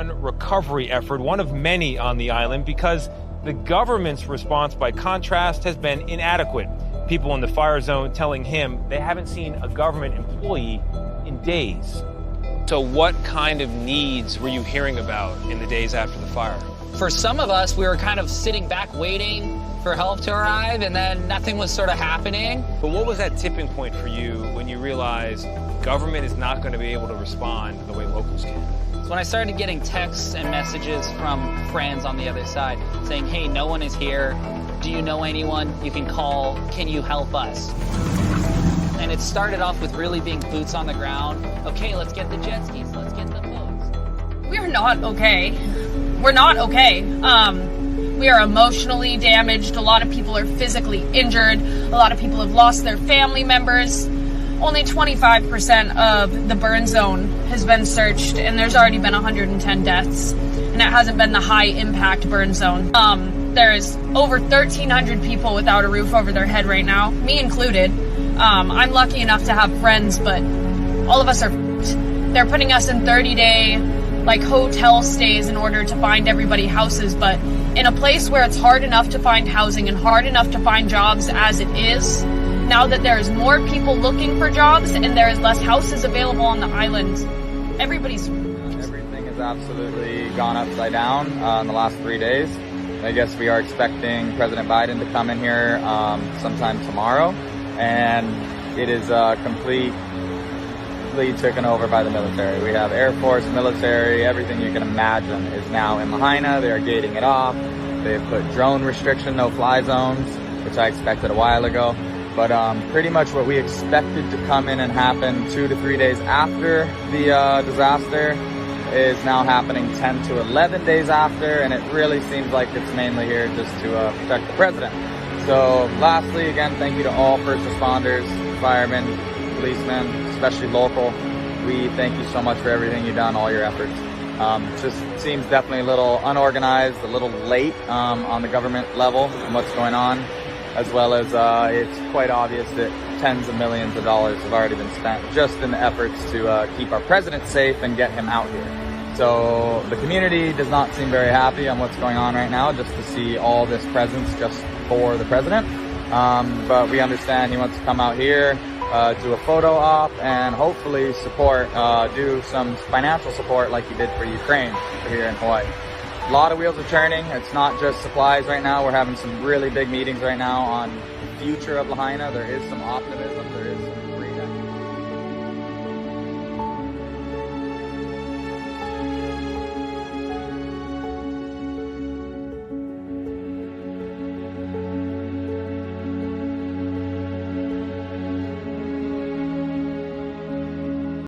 one recovery effort, one of many on the island, because the government's response, by contrast, has been inadequate. People in the fire zone telling him they haven't seen a government employee in days. So what kind of needs were you hearing about in the days after the fire? For some of us, we were kind of sitting back waiting for help to arrive, and then nothing was sort of happening. But what was that tipping point for you when you realized government is not going to be able to respond the way locals can? So when I started getting texts and messages from friends on the other side saying, hey, no one is here. Do you know anyone you can call? Can you help us? And it started off with really being boots on the ground. Okay, let's get the jet skis, let's get the boats. We are not okay. We're not okay. We are emotionally damaged. A lot of people are physically injured. A lot of people have lost their family members. Only 25% of the burn zone has been searched, and there's already been 110 deaths. And it hasn't been the high impact burn zone. There's over 1,300 people without a roof over their head right now, me included. I'm lucky enough to have friends, but all of us are f***ed. They're putting us in 30-day hotel stays in order to find everybody houses, but in a place where it's hard enough to find housing and hard enough to find jobs as it is, now that there is more people looking for jobs and there is less houses available on the island, everybody's everything has absolutely gone upside down in the last 3 days. I guess we are expecting President Biden to come in here sometime tomorrow, and it is completely taken over by the military. We have Air Force, military, everything you can imagine is now in Lahaina. They are gating it off. They've put drone restriction, no fly zones, which I expected a while ago. But pretty much what we expected to come in and happen 2 to 3 days after the disaster is now happening 10 to 11 days after, and it really seems like it's mainly here just to protect the president. So lastly, again, thank you to all first responders, firemen, policemen, especially local. We thank you so much for everything you've done, all your efforts. It just seems definitely a little unorganized, a little late on the government level and what's going on, as well as it's quite obvious that tens of millions of dollars have already been spent just in the efforts to keep our president safe and get him out here. So the community does not seem very happy on what's going on right now, just to see all this presence just for the president. But we understand he wants to come out here, do a photo op, and hopefully support, do some financial support like he did for Ukraine here in Hawaii. A lot of wheels are turning. It's not just supplies right now. We're having some really big meetings right now on the future of Lahaina. There is some optimism. There is some